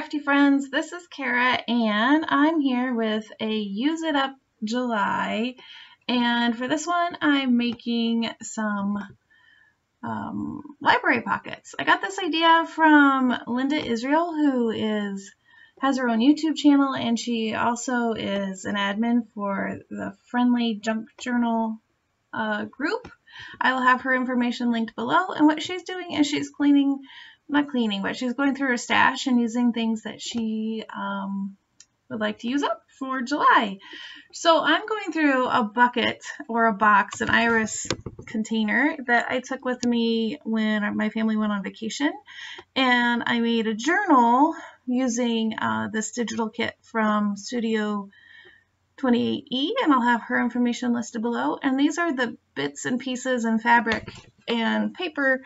crafty friends, this is Kara and I'm here with a Use It Up July, and for this one I'm making some library pockets. I got this idea from Linda Israel, who has her own YouTube channel, and she also is an admin for the Friendly Junk Journal group. I will have her information linked below, and what she's doing is she's but she's going through her stash and using things that she would like to use up for July. So I'm going through a bucket or a box, an iris container that I took with me when my family went on vacation, and I made a journal using this digital kit from Studio 28E, and I'll have her information listed below. And these are the bits and pieces and fabric and paper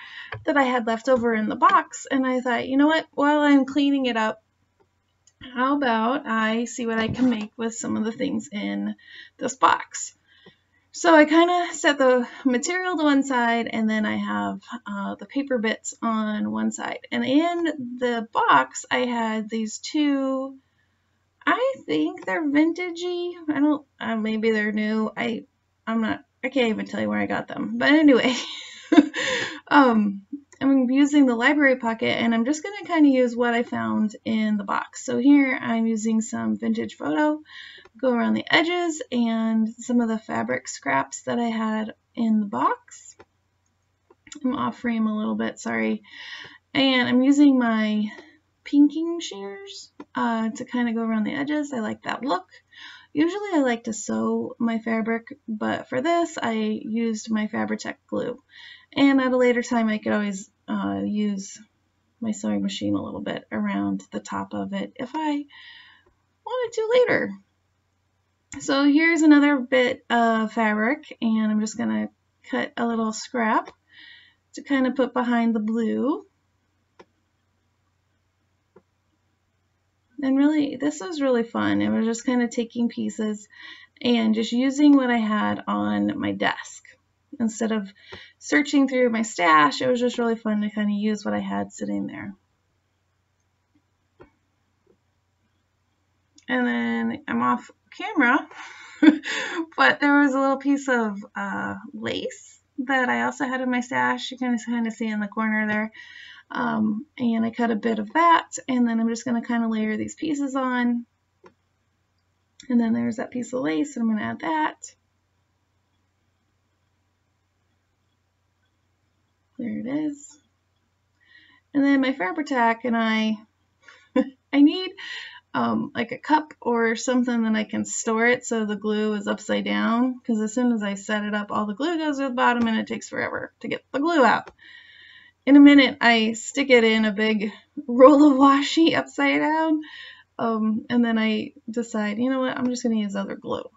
that I had left over in the box, and I thought, you know what, while I'm cleaning it up, how about I see what I can make with some of the things in this box. So I kind of set the material to one side, and then I have the paper bits on one side. And in the box I had these two, I think they're vintagey. Maybe they're new. I can't even tell you where I got them. But anyway, I'm using the library pocket, and I'm just going to kind of use what I found in the box. So here I'm using some vintage photo, go around the edges, and some of the fabric scraps that I had in the box. I'm off frame a little bit, sorry. And I'm using my pinking shears to kind of go around the edges. I like that look. Usually I like to sew my fabric, but for this I used my Fabri-Tac glue. And at a later time I could always use my sewing machine a little bit around the top of it if I wanted to later. So here's another bit of fabric, and I'm just going to cut a little scrap to kind of put behind the blue. And really, this was really fun. It was just kind of taking pieces and just using what I had on my desk. Instead of searching through my stash, it was just really fun to kind of use what I had sitting there. And then I'm off camera, but there was a little piece of lace that I also had in my stash. You can kind of see in the corner there. And I cut a bit of that, and then I'm just going to kind of layer these pieces on. And then there's that piece of lace, and I'm going to add that. There it is. And then my Fabri-Tac and I need like a cup or something that I can store it so the glue is upside down, because as soon as I set it up, all the glue goes to the bottom and it takes forever to get the glue out. In a minute, I stick it in a big roll of washi upside down, and then I decide, you know what, I'm just going to use other glue.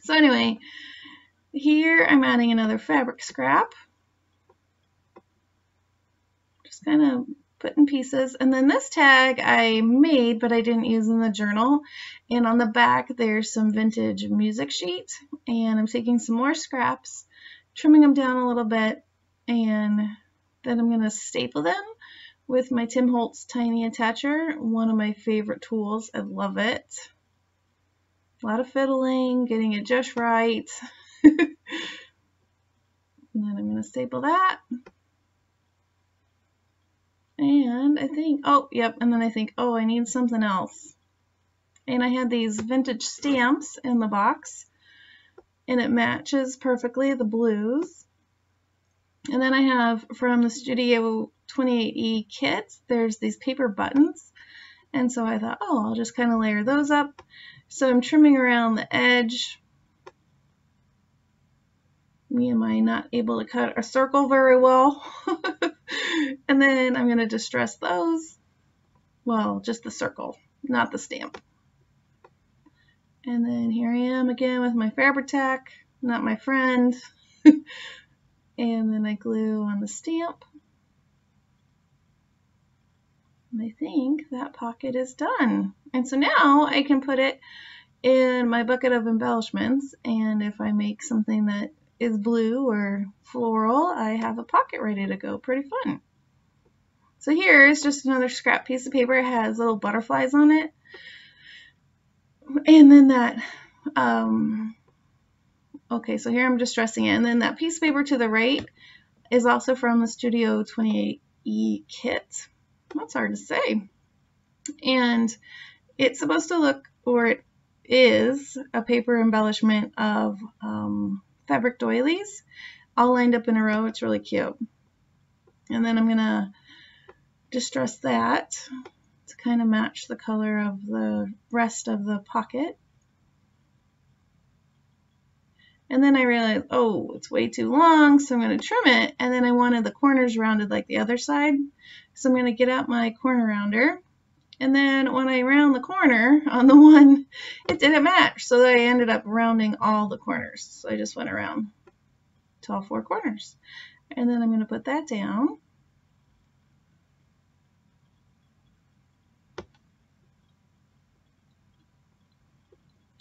So anyway, here I'm adding another fabric scrap. Just kind of putting pieces. And then this tag I made, but I didn't use in the journal. And on the back, there's some vintage music sheet. And I'm taking some more scraps, trimming them down a little bit, and then I'm going to staple them with my Tim Holtz Tiny Attacher, one of my favorite tools. I love it. A lot of fiddling, getting it just right. And then I'm going to staple that. And I think, oh, yep, and then I think, oh, I need something else. And I had these vintage stamps in the box, and it matches perfectly the blues. And then I have from the Studio 28E kit, there's these paper buttons. And so I thought, oh, I'll just kind of layer those up. So I'm trimming around the edge. Am I not able to cut a circle very well? And then I'm going to distress those. Well, just the circle, not the stamp. And then here I am again with my Fabri-Tac, not my friend. And then I glue on the stamp. And I think that pocket is done. And so now I can put it in my bucket of embellishments, and if I make something that is blue or floral, I have a pocket ready to go. Pretty fun. So here's just another scrap piece of paper. It has little butterflies on it. And then that, okay, so here I'm distressing it. And then that piece of paper to the right is also from the Studio 28E kit. That's hard to say. And it's supposed to look, or it is, a paper embellishment of fabric doilies all lined up in a row. It's really cute. And then I'm going to distress that to kind of match the color of the rest of the pocket. And then I realized, oh, it's way too long, so I'm going to trim it. And then I wanted the corners rounded like the other side. So I'm going to get out my corner rounder. And then when I round the corner on the one, it didn't match. So I ended up rounding all the corners. So I just went around to all 4 corners. And then I'm going to put that down.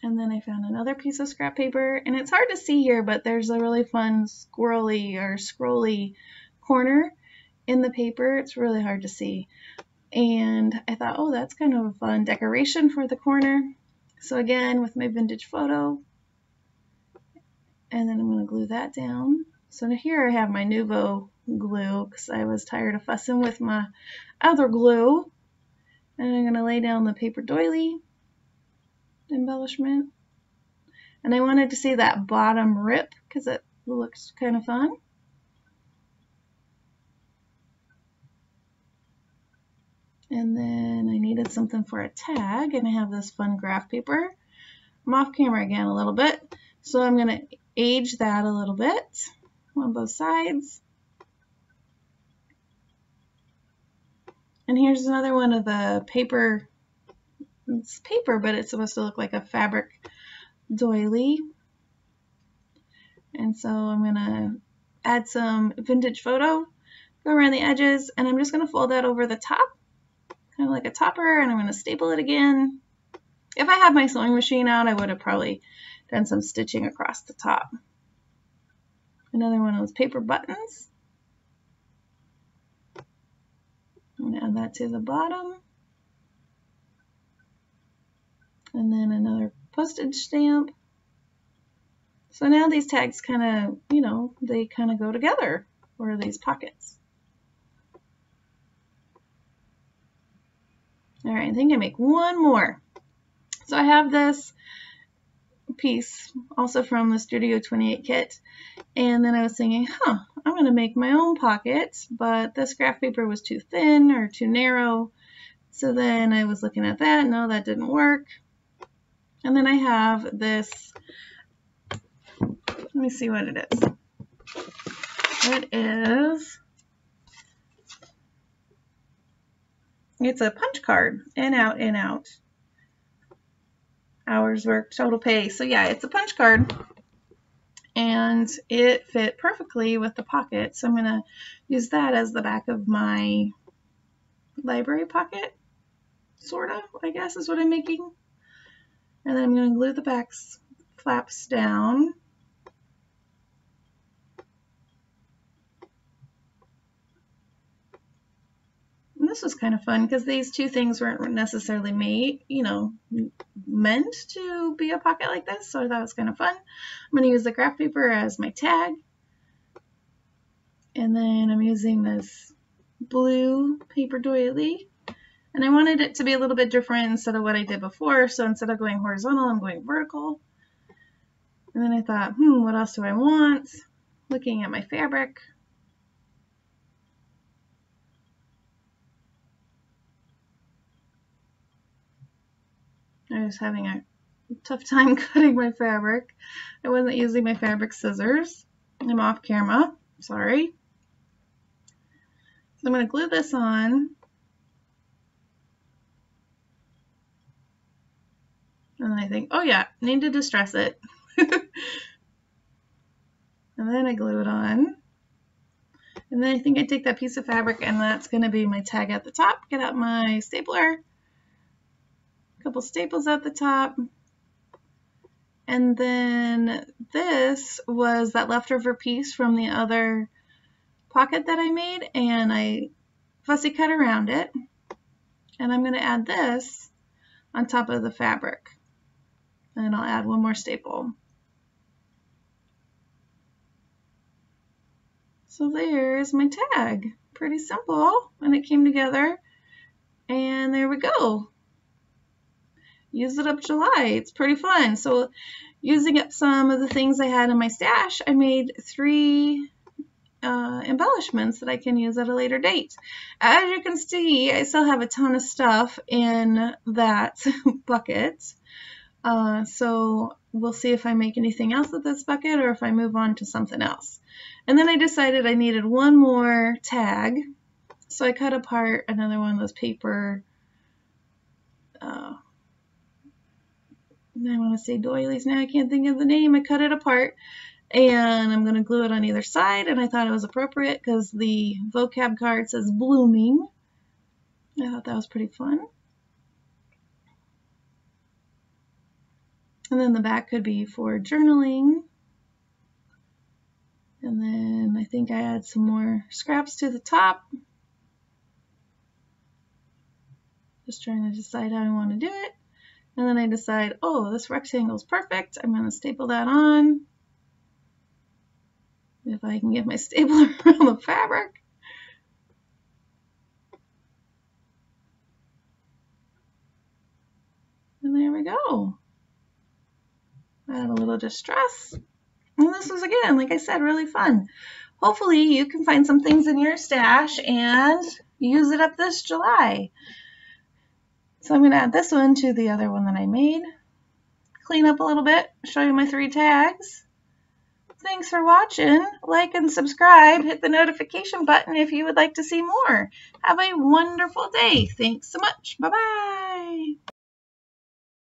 And then I found another piece of scrap paper, and it's hard to see here, but there's a really fun squirrely or scrolly corner in the paper. It's really hard to see. And I thought, oh, that's kind of a fun decoration for the corner. So again, with my vintage photo, and then I'm going to glue that down. So here I have my Nuvo glue because I was tired of fussing with my other glue. And I'm going to lay down the paper doily embellishment. And I wanted to see that bottom rip because it looks kind of fun. And then I needed something for a tag, and I have this fun graph paper. I'm off camera again a little bit, so I'm going to age that a little bit on both sides. And here's another one of the paper. It's paper, but it's supposed to look like a fabric doily. And so I'm going to add some vintage photo, go around the edges, and I'm just going to fold that over the top, kind of like a topper, and I'm going to staple it again. If I had my sewing machine out, I would have probably done some stitching across the top. Another one of those paper buttons. I'm going to add that to the bottom. And then another postage stamp. So now these tags kind of, you know, they kind of go together, or these pockets. All right, I think I make one more. So I have this piece also from the Studio 28 kit, and then I was thinking, I'm going to make my own pocket, but this graph paper was too thin or too narrow. So then I was looking at that. No, that didn't work. And then I have this, let me see what it is. It is, it's a punch card, in, out, in, out. Hours worked, total pay. So yeah, it's a punch card, and it fit perfectly with the pocket. So I'm going to use that as the back of my library pocket, sort of, I guess is what I'm making. And then I'm going to glue the back flaps down. And this was kind of fun because these two things weren't necessarily made, you know, meant to be a pocket like this. So that was kind of fun. I'm going to use the graph paper as my tag. And then I'm using this blue paper doily. And I wanted it to be a little bit different instead of what I did before. So instead of going horizontal, I'm going vertical. And then I thought, what else do I want? Looking at my fabric. I was having a tough time cutting my fabric. I wasn't using my fabric scissors. I'm off camera, sorry. So I'm going to glue this on. And then I think, oh yeah, need to distress it. And then I glue it on. And then I think I take that piece of fabric, and that's going to be my tag at the top. Get out my stapler. A couple staples at the top. And then this was that leftover piece from the other pocket that I made, and I fussy cut around it, and I'm going to add this on top of the fabric. And I'll add one more staple. So there's my tag. Pretty simple, and it came together, and there we go. Use it up July. It's pretty fun. So using up some of the things I had in my stash, I made 3 embellishments that I can use at a later date. As you can see, I still have a ton of stuff in that bucket. So we'll see if I make anything else with this bucket or if I move on to something else. And then I decided I needed one more tag. So I cut apart another one of those paper, I want to say doilies now, I can't think of the name. I cut it apart and I'm going to glue it on either side, and I thought it was appropriate because the vocab card says blooming. I thought that was pretty fun. And then the back could be for journaling. And then I think I add some more scraps to the top. Just trying to decide how I want to do it. And then I decide, oh, this rectangle is perfect. I'm going to staple that on. If I can get my stapler around the fabric. And there we go. Add a little distress. And this was, again, like I said, really fun. Hopefully you can find some things in your stash and use it up this July. So I'm going to add this one to the other one that I made. Clean up a little bit, show you my 3 tags. Thanks for watching. Like and subscribe. Hit the notification button if you would like to see more. Have a wonderful day. Thanks so much. Bye-bye.